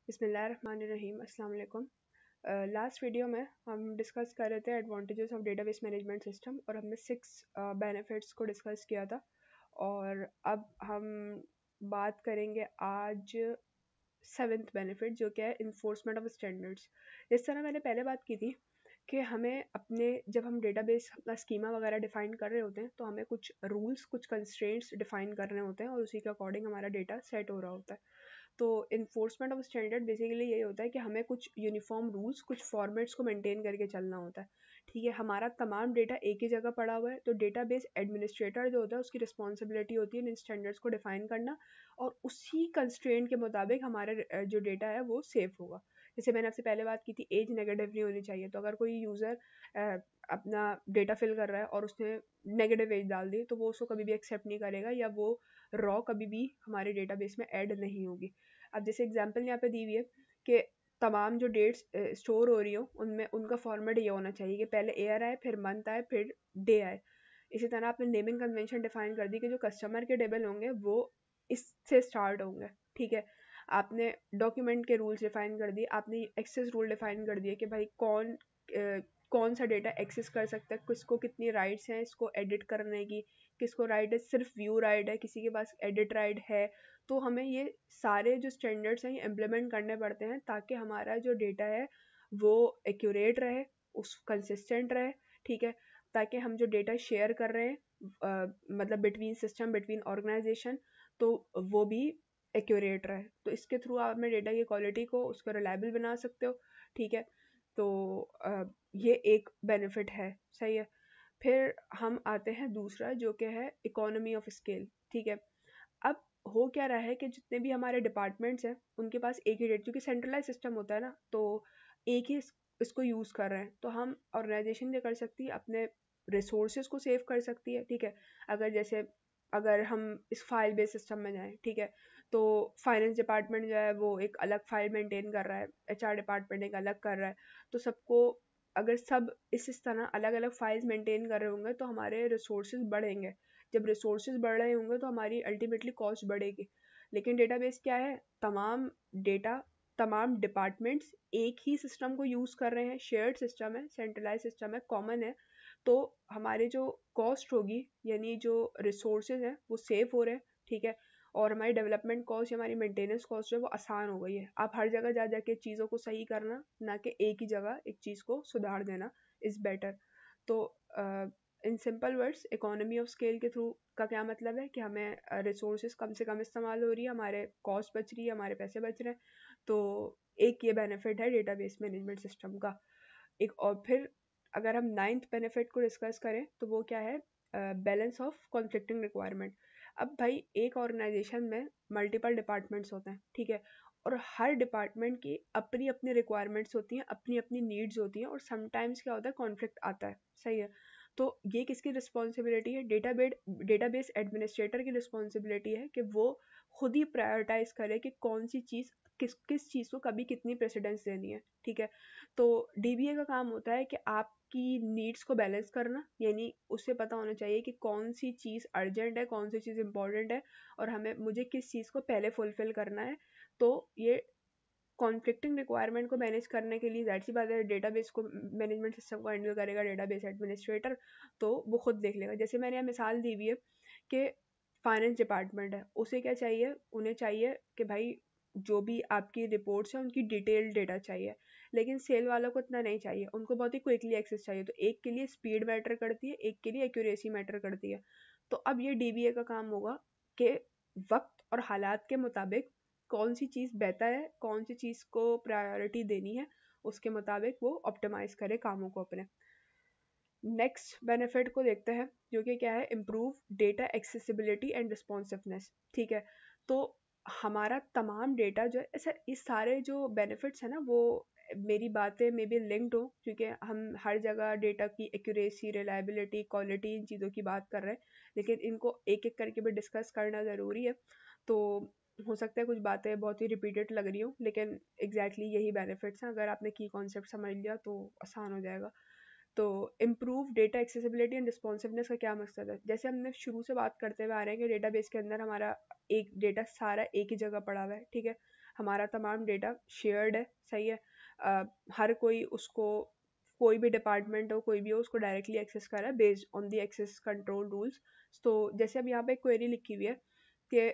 बिस्मिल्लाहिर्रहमानिर्रहीम अस्सलाम वालेकुम। लास्ट वीडियो में हम डिस्कस कर रहे थे advantages of database management system और हमने 6 बेनिफिट्स को डिस्कस किया था। और अब हम बात करेंगे आज 7th बेनिफिट जो क्या है इन्फोर्समेंट ऑफ स्टैंडर्ड्स। जिस तरह मैंने पहले बात की थी कि हमें अपने जब हम डेटाबेस अपना स्कीमा वगैरह डिफाइन कर रहे होते हैं तो हमें कुछ रूल्स कुछ कंस्ट्रेंट्स डिफाइन करने होते हैं और उसी के अकॉर्डिंग हमारा डेटा सेट हो रहा होता है। तो इन्फोर्समेंट ऑफ स्टैंडर्ड बेसिकली यही होता है कि हमें कुछ यूनिफॉर्म रूल्स कुछ फॉर्मेट्स को मेंटेन करके चलना होता है। ठीक है, हमारा तमाम डेटा एक ही जगह पड़ा हुआ है तो डेटाबेस एडमिनिस्ट्रेटर जो होता है उसकी रिस्पॉन्सिबिलिटी होती है इन स्टैंडर्ड्स को डिफाइन करना और उसी कंस्ट्रेंट के मुताबिक हमारा जो डेटा है वो सेव होगा। जैसे मैंने आपसे पहले बात की थी एज नेगेटिव नहीं होनी चाहिए, तो अगर कोई यूज़र अपना डेटा फिल कर रहा है और उसने नेगेटिव एज डाल दी तो वो उसको कभी भी एक्सेप्ट नहीं करेगा या वो रॉ कभी भी हमारे डेटाबेस में ऐड नहीं होगी। अब जैसे एग्जांपल यहाँ पे दी हुई है कि तमाम जो डेट्स स्टोर हो रही हो उनमें उनका फॉर्मेट ये होना चाहिए कि पहले ईयर आए, फिर मंथ आए, फिर डे आए। इसी तरह आपने नेमिंग कन्वेंशन डिफाइन कर दी कि जो कस्टमर के टेबल होंगे वो इससे स्टार्ट होंगे। ठीक है, आपने डॉक्यूमेंट के रूल्स डिफाइन कर दिए, आपने एक्सेस रूल डिफाइन कर दिए कि भाई कौन सा डेटा एक्सेस कर सकता है, किसको कितनी राइट्स हैं इसको एडिट करने की, किसको राइट है, सिर्फ व्यू राइट है, किसी के पास एडिट राइट है। तो हमें ये सारे जो स्टैंडर्ड्स हैं ये इम्प्लीमेंट करने पड़ते हैं ताकि हमारा जो डेटा है वो एक्यूरेट रहे, उस कंसिस्टेंट रहे। ठीक है, ताकि हम जो डेटा शेयर कर रहे हैं मतलब बिटवीन सिस्टम बिटवीन ऑर्गेनाइजेशन तो वो भी एक्यूरेट रहे। तो इसके थ्रू आप अपने डेटा की क्वालिटी को उसको रिलायबल बना सकते हो। ठीक है, तो ये एक बेनिफिट है। सही है, फिर हम आते हैं दूसरा जो कि है इकोनॉमी ऑफ स्केल। ठीक है, अब हो क्या रहा है कि जितने भी हमारे डिपार्टमेंट्स हैं उनके पास एक ही डेट, क्योंकि सेंट्रलाइज सिस्टम होता है ना, तो एक ही इसको यूज़ कर रहे हैं। तो हम ऑर्गेनाइजेशन क्या कर सकती है, अपने रिसोर्सेज को सेव कर सकती है। ठीक है, अगर हम इस फाइल बेस्ड सिस्टम में जाएं, ठीक है, तो फाइनेंस डिपार्टमेंट जो है वो एक अलग फाइल मेंटेन कर रहा है, एचआर डिपार्टमेंट एक अलग कर रहा है। तो सबको अगर सब इस तरह अलग अलग फाइल्स मेंटेन कर रहे होंगे तो हमारे रिसोर्सेज बढ़ेंगे। जब रिसोर्सेज बढ़ रहे होंगे तो हमारी अल्टीमेटली कॉस्ट बढ़ेगी। लेकिन डेटाबेस क्या है, तमाम डेटा तमाम डिपार्टमेंट्स एक ही सिस्टम को यूज़ कर रहे हैं, शेयर्ड सिस्टम है, सेंट्रलाइज सिस्टम है, कॉमन है। तो हमारे जो कॉस्ट होगी यानी जो रिसोर्सेज हैं वो सेव हो रहे हैं। ठीक है, और हमारी डेवलपमेंट कॉस्ट या हमारी मेंटेनेंस कॉस्ट जो है वो आसान हो गई है। आप हर जगह जा जाके चीज़ों को सही करना, ना कि एक ही जगह एक चीज़ को सुधार देना इज़ बेटर। तो in simple words economy of scale के थ्रू का क्या मतलब है कि हमें रिसोर्सेज कम से कम इस्तेमाल हो रही है, हमारे कॉस्ट बच रही है, हमारे पैसे बच रहे हैं। तो एक ये बेनिफिट है डेटाबेस मैनेजमेंट सिस्टम का। एक और फिर अगर हम 9th बेनिफिट को डिस्कस करें तो वो क्या है, बैलेंस ऑफ कॉन्फ्लिक्टिंग रिक्वायरमेंट। अब भाई एक ऑर्गेनाइजेशन में मल्टीपल डिपार्टमेंट्स होते हैं। ठीक है, और हर डिपार्टमेंट की अपनी अपनी रिक्वायरमेंट्स होती हैं, अपनी अपनी नीड्स होती हैं और समटाइम्स क्या होता है कॉन्फ्लिक्ट आता है। सही है, तो ये किसकी रिस्पॉन्सिबिलिटी है, डेटाबेस एडमिनिस्ट्रेटर की रिस्पॉन्सिबिलिटी है कि वो खुद ही प्रायोरिटाइज करे कि कौन सी चीज़ किस किस चीज़ को कभी कितनी प्रेसिडेंस देनी है। ठीक है, तो डीबीए का काम होता है कि आपकी नीड्स को बैलेंस करना, यानी उसे पता होना चाहिए कि कौन सी चीज़ अर्जेंट है, कौन सी चीज़ इंपॉर्टेंट है और हमें मुझे किस चीज़ को पहले फुलफिल करना है। तो ये कॉन्फ्लिक्टिंग रिक्वायरमेंट को मैनेज करने के लिए जाहिर सी बात है डेटाबेस को मैनेजमेंट सिस्टम को हैंडल करेगा डेटाबेस एडमिनिस्ट्रेटर, तो वो खुद देख लेगा। जैसे मैंने यहाँ मिसाल दी हुई है कि फाइनेंस डिपार्टमेंट है, उसे क्या चाहिए, उन्हें चाहिए कि भाई जो भी आपकी रिपोर्ट्स हैं उनकी डिटेल्ड डेटा चाहिए। लेकिन सेल वालों को इतना नहीं चाहिए, उनको बहुत ही क्विकली एक्सेस चाहिए। तो एक के लिए स्पीड मैटर करती है, एक के लिए एक्यूरेसी मैटर करती है। तो अब ये डीबीए का काम होगा कि वक्त और हालात के मुताबिक कौन सी चीज़ बेहतर है, कौन सी चीज़ को प्रायोरिटी देनी है, उसके मुताबिक वो ऑप्टिमाइज करे कामों को अपने। नेक्स्ट बेनिफिट को देखते हैं जो कि क्या है, improve data accessibility and responsiveness. ठीक है, तो हमारा तमाम डेटा जो है ऐसा, इस सारे जो बेनिफिट्स है ना वो मेरी बातें में भी लिंक्ड हो, क्योंकि हम हर जगह डेटा की एक्यूरेसी, रिलायबिलिटी, क्वालिटी, इन चीज़ों की बात कर रहे हैं, लेकिन इनको एक एक करके भी डिस्कस करना ज़रूरी है। तो हो सकता है कुछ बातें बहुत ही रिपीटेड लग रही हो, लेकिन एग्जैक्टली यही बेनिफिट्स हैं। अगर आपने की कॉन्सेप्ट समझ लिया तो आसान हो जाएगा। तो improve data accessibility and responsiveness का क्या मकसद है, जैसे हमने शुरू से बात करते हुए आ रहे हैं कि डेटाबेस के अंदर हमारा एक डेटा सारा एक ही जगह पड़ा हुआ है। ठीक है, हमारा तमाम डेटा शेयर्ड है, सही है। हर कोई उसको, कोई भी डिपार्टमेंट हो, कोई भी हो, उसको डायरेक्टली एक्सेस कर रहा है based on the access control rules. तो जैसे अब यहाँ पे क्वेरी लिखी हुई है कि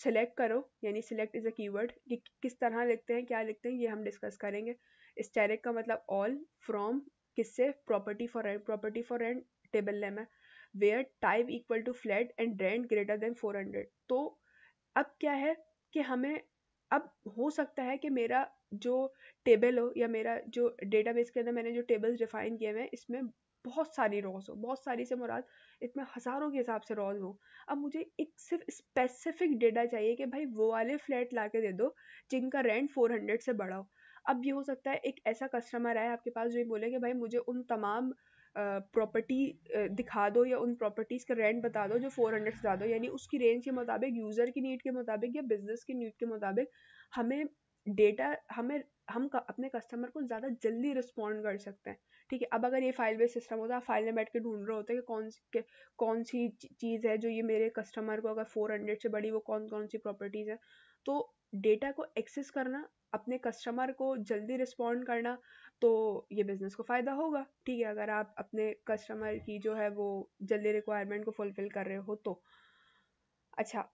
सिलेक्ट करो, यानी सिलेक्ट इज अ कीवर्ड, कि किस तरह लिखते हैं, क्या लिखते हैं, ये हम डिस्कस करेंगे। स्टैटिक का मतलब ऑल, फ्रॉम किससे, property for rent, property for rent table name है, where type equal to flat and rent greater than 400। तो अब क्या है कि हमें, अब हो सकता है कि मेरा जो टेबल हो या मेरा जो डेटाबेस के अंदर मैंने जो टेबल्स डिफाइन किए हुए हैं, इसमें बहुत सारी रॉज हो, बहुत सारी से मुराद इसमें हज़ारों के हिसाब से रॉज हो। अब मुझे एक सिर्फ स्पेसिफिक डेटा चाहिए कि भाई वो वाले फ्लैट ला के दे दो जिनका रेंट 400 से बढ़ा हो। अब ये हो सकता है एक ऐसा कस्टमर आए आपके पास जो ये बोले कि भाई मुझे उन तमाम प्रॉपर्टी दिखा दो या उन प्रॉपर्टीज़ का रेंट बता दो जो 400 से ज़्यादा हो, यानी उसकी रेंज के मुताबिक, यूज़र की नीड के मुताबिक या बिजनेस की नीड के मुताबिक हमें डेटा, हमें अपने कस्टमर को ज़्यादा जल्दी रिस्पॉन्ड कर सकते हैं। ठीक है, अब अगर ये फाइल बेस्ड सिस्टम होता है, आप फाइल में बैठ के ढूंढ रहे होते हैं कि कौन सी चीज़ है जो ये मेरे कस्टमर को अगर 400 से बड़ी, वो कौन कौन सी प्रॉपर्टीज़ है। तो डेटा को एक्सेस करना, अपने कस्टमर को जल्दी रिस्पॉन्ड करना, तो ये बिजनेस को फ़ायदा होगा। ठीक है, अगर आप अपने कस्टमर की जो है वो जल्दी रिक्वायरमेंट को फुलफिल कर रहे हो तो। अच्छा,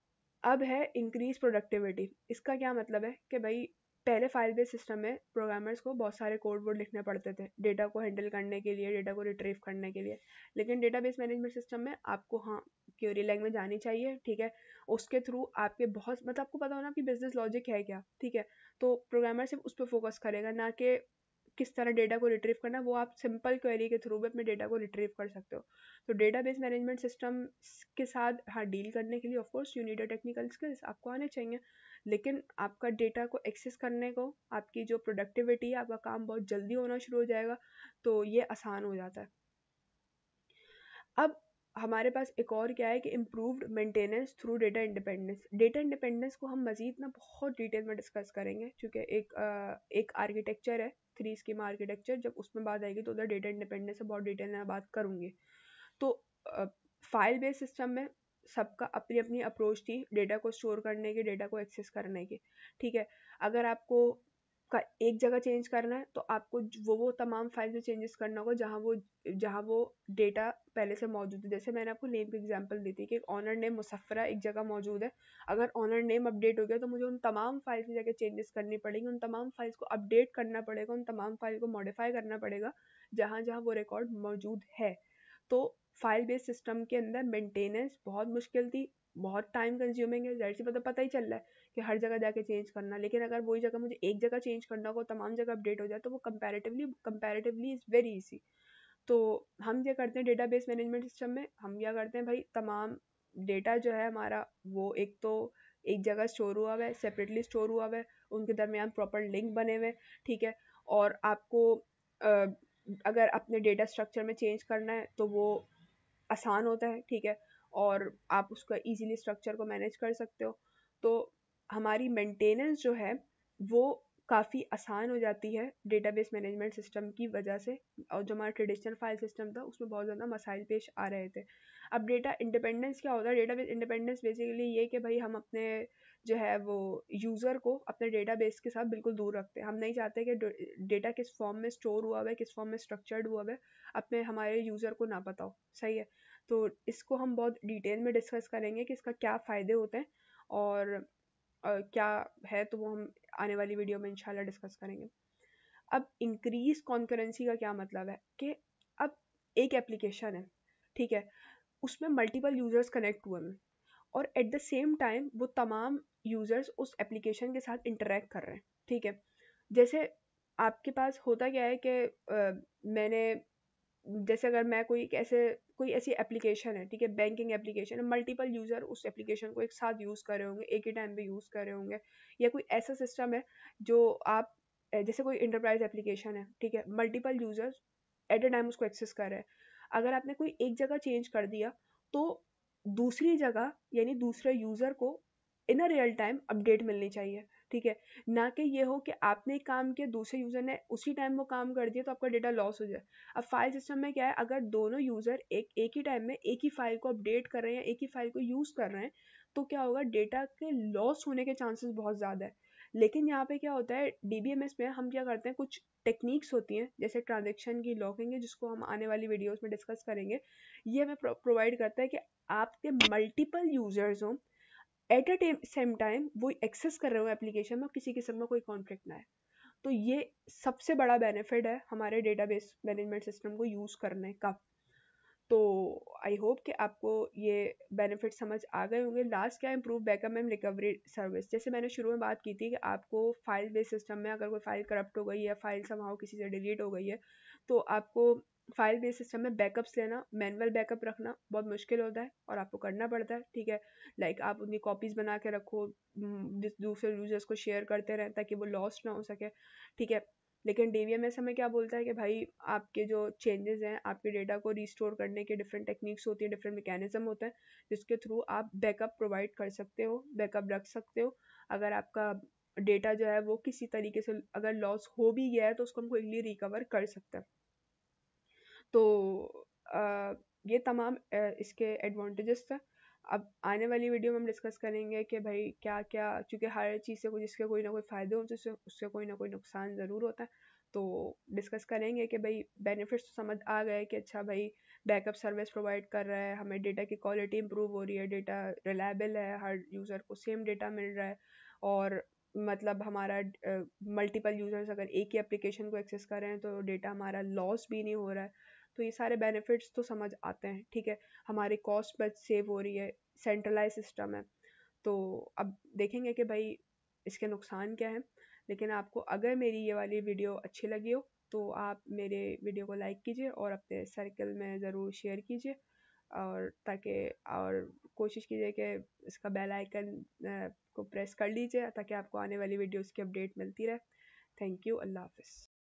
अब है इंक्रीज प्रोडक्टिविटी। इसका क्या मतलब है कि भाई पहले फाइल बेस्ड सिस्टम में प्रोग्रामर्स को बहुत सारे कोड वर्ड लिखने पड़ते थे डेटा को हैंडल करने के लिए, डेटा को रिट्रीव करने के लिए। लेकिन डेटाबेस मैनेजमेंट सिस्टम में आपको, हाँ, क्वेरी लैंग्वेज आनी चाहिए, ठीक है। उसके थ्रू आपके बहुत, मतलब आपको पता होना आपकी बिजनेस लॉजिक है क्या, ठीक है। तो प्रोग्रामर सिर्फ उस पर फोकस करेगा, ना कि किस तरह डेटा को रिट्रीव करना। वो आप सिंपल क्वेरी के थ्रू भी अपने डेटा को रिट्रीव कर सकते हो। तो डेटाबेस मैनेजमेंट सिस्टम के साथ, हाँ, डील करने के लिए of course you need a technical skills, आपको आने चाहिए। लेकिन आपका डेटा को एक्सेस करने को, आपकी जो प्रोडक्टिविटी है, आपका काम बहुत जल्दी होना शुरू हो जाएगा, तो ये आसान हो जाता है। अब हमारे पास एक और क्या है कि improved maintenance through data independence. Data independence को हम मजीद ना बहुत डिटेल में डिस्कस करेंगे, क्योंकि एक आर्किटेक्चर है, 3 स्कीमा आर्किटेक्चर, जब उसमें बात आएगी तो उधर डेटा इंडिपेंडेंस से बहुत डिटेल में बात करूंगी। तो फाइल बेस्ड सिस्टम में सबका अपनी अपनी अप्रोच थी डेटा को स्टोर करने की, डेटा को एक्सेस करने की, ठीक है। अगर आपको एक जगह चेंज करना है तो आपको वो तमाम फाइल में चेंजेस करना होगा जहाँ वो डेटा पहले से मौजूद है। जैसे मैंने आपको नेम की एग्जांपल दी थी कि ऑनर नेम मुसफ़रा एक जगह मौजूद है, अगर ऑनर नेम अपडेट हो गया तो मुझे उन तमाम फाइल्स की जगह चेंजेस करनी पड़ेंगी, उन तमाम फाइल्स को अपडेट करना पड़ेगा, उन तमाम फाइल को मॉडिफाई करना पड़ेगा जहाँ जहाँ वो रिकॉर्ड मौजूद है। तो फाइल बेस्ड सिस्टम के अंदर मेंटेनेंस बहुत मुश्किल थी, बहुत टाइम कंज्यूमिंग है, जाहिर सी पता ही चल रहा है कि हर जगह जाके चेंज करना। लेकिन अगर वही जगह मुझे एक जगह चेंज करना हो, तमाम जगह अपडेट हो जाए, तो वो कंपैरेटिवली इज़ वेरी इजी। तो हम क्या करते हैं डेटाबेस मैनेजमेंट सिस्टम में, हम क्या करते हैं भाई, तमाम डेटा जो है हमारा, वो एक तो एक जगह स्टोर हुआ हुआ है, सेपरेटली स्टोर हुआ हुआ है, उनके दरमियान प्रॉपर लिंक बने हुए, ठीक है। और आपको अगर अपने डेटा स्ट्रक्चर में चेंज करना है तो वो आसान होता है, ठीक है। और आप उसका इजीली स्ट्रक्चर को मैनेज कर सकते हो। तो हमारी मेंटेनेंस जो है वो काफ़ी आसान हो जाती है डेटाबेस मैनेजमेंट सिस्टम की वजह से। और जो हमारा ट्रेडिशनल फाइल सिस्टम था उसमें बहुत ज़्यादा मसाइल पेश आ रहे थे। अब डेटा इंडिपेंडेंस क्या होता है? डेटाबेस इंडिपेंडेंस बेसिकली ये कि भाई हम अपने जो है वो यूज़र को अपने डेटाबेस के साथ बिल्कुल दूर रखते हैं। हम नहीं चाहते कि डेटा किस फॉर्म में स्टोर हुआ है, किस फॉर्म में स्ट्रक्चर्ड हुआ है, अपने हमारे यूज़र को ना पता हो, सही है। तो इसको हम बहुत डिटेल में डिस्कस करेंगे कि इसका क्या फ़ायदे होते हैं और क्या है, तो वो हम आने वाली वीडियो में इंशाल्लाह डिस्कस करेंगे। अब इंक्रीज कॉन्करेंसी का क्या मतलब है कि अब एक एप्लीकेशन है, ठीक है, उसमें मल्टीपल यूजर्स कनेक्ट हुए हैं और एट द सेम टाइम वो तमाम यूजर्स उस एप्लीकेशन के साथ इंटरेक्ट कर रहे हैं, ठीक है। जैसे आपके पास होता क्या है कि मैंने, जैसे अगर मैं कोई ऐसी एप्लीकेशन है, ठीक है, बैंकिंग एप्लीकेशन है, मल्टीपल यूजर उस एप्लीकेशन को एक साथ यूज़ कर रहे होंगे, एक ही टाइम पे यूज़ कर रहे होंगे, या कोई ऐसा सिस्टम है जो आप, जैसे कोई इंटरप्राइज एप्लीकेशन है, ठीक है, multiple users at a time उसको एक्सेस कर रहे हैं। अगर आपने कोई एक जगह चेंज कर दिया तो दूसरी जगह यानी दूसरे यूजर को इन अ रियल टाइम अपडेट मिलनी चाहिए, ठीक है। ना कि ये हो कि आपने एक काम किया, दूसरे यूजर ने उसी टाइम वो काम कर दिया तो आपका डेटा लॉस हो जाए। अब फाइल सिस्टम में क्या है, अगर दोनों यूजर एक ही टाइम में एक ही फाइल को अपडेट कर रहे हैं, एक ही फाइल को यूज कर रहे हैं, तो क्या होगा, डेटा के लॉस होने के चांसेस बहुत ज़्यादा है। लेकिन यहाँ पे क्या होता है, DBMS में हम क्या करते हैं, कुछ टेक्निक्स होती हैं जैसे ट्रांजेक्शन की लॉकिंग है, जिसको हम आने वाली वीडियोस में डिस्कस करेंगे। ये हमें प्रोवाइड करता है कि आपके मल्टीपल यूजर्स हों एट अ सेम टाइम, वो एक्सेस कर रहे हो एप्लीकेशन में, किसी किस्म का कोई कॉन्फ्लिक्ट ना है। तो ये सबसे बड़ा बेनिफिट है हमारे डेटाबेस मैनेजमेंट सिस्टम को यूज़ करने का। तो आई होप कि आपको ये बेनिफिट समझ आ गए होंगे। लास्ट क्या, improve backup and recovery service. जैसे मैंने शुरू में बात की थी कि आपको फाइल बेस्ड सिस्टम में अगर कोई फाइल करप्ट हो गई है, फाइल समहाउ किसी से डिलीट हो गई है, तो आपको फाइल बेस्ड सिस्टम में बैकअप्स लेना, मैनुअल बैकअप रखना बहुत मुश्किल होता है और आपको करना पड़ता है, ठीक है। लाइक आप उनकी कॉपीज बना के रखो, दूसरे यूजर्स को शेयर करते रहें ताकि वो लॉस्ट ना हो सके, ठीक है। लेकिन DBMS हमें क्या बोलता है कि भाई आपके जो चेंजेस हैं, आपके डेटा को रिस्टोर करने के डिफरेंट टेक्निक्स होती हैं, डिफरेंट मैकेनिज्म होते हैं, जिसके थ्रू आप बैकअप प्रोवाइड कर सकते हो, बैकअप रख सकते हो। अगर आपका डेटा जो है वो किसी तरीके से अगर लॉस हो भी गया है तो उसको हम क्विकली रिकवर कर सकते हैं। तो ये तमाम इसके एडवांटेजेस थे। अब आने वाली वीडियो में हम डिस्कस करेंगे कि भाई क्या क्या, चूँकि हर चीज़ से जिसके कोई ना कोई फ़ायदे होते हैं, उससे कोई ना कोई नुकसान ज़रूर होता है। तो डिस्कस करेंगे कि भाई बेनिफिट्स तो समझ आ गए कि अच्छा भाई बैकअप सर्विस प्रोवाइड कर रहा है, हमें डेटा की क्वालिटी इंप्रूव हो रही है, डेटा रिलायबल है, हर यूज़र को सेम डेटा मिल रहा है, और मतलब हमारा मल्टीपल यूज़र्स अगर एक ही एप्लीकेशन को एक्सेस कर रहे हैं तो डेटा हमारा लॉस भी नहीं हो रहा है। तो ये सारे बेनिफिट्स तो समझ आते हैं, ठीक है। हमारी कॉस्ट बच सेव हो रही है, सेंट्रलाइज सिस्टम है। तो अब देखेंगे कि भाई इसके नुकसान क्या हैं। लेकिन आपको अगर मेरी ये वाली वीडियो अच्छी लगी हो तो आप मेरे वीडियो को लाइक कीजिए और अपने सर्कल में ज़रूर शेयर कीजिए, और ताकि और कोशिश कीजिए कि इसका बेल आइकन को प्रेस कर लीजिए ताकि आपको आने वाली वीडियोस की अपडेट मिलती रहे। थैंक यू, अल्लाह हाफिज़।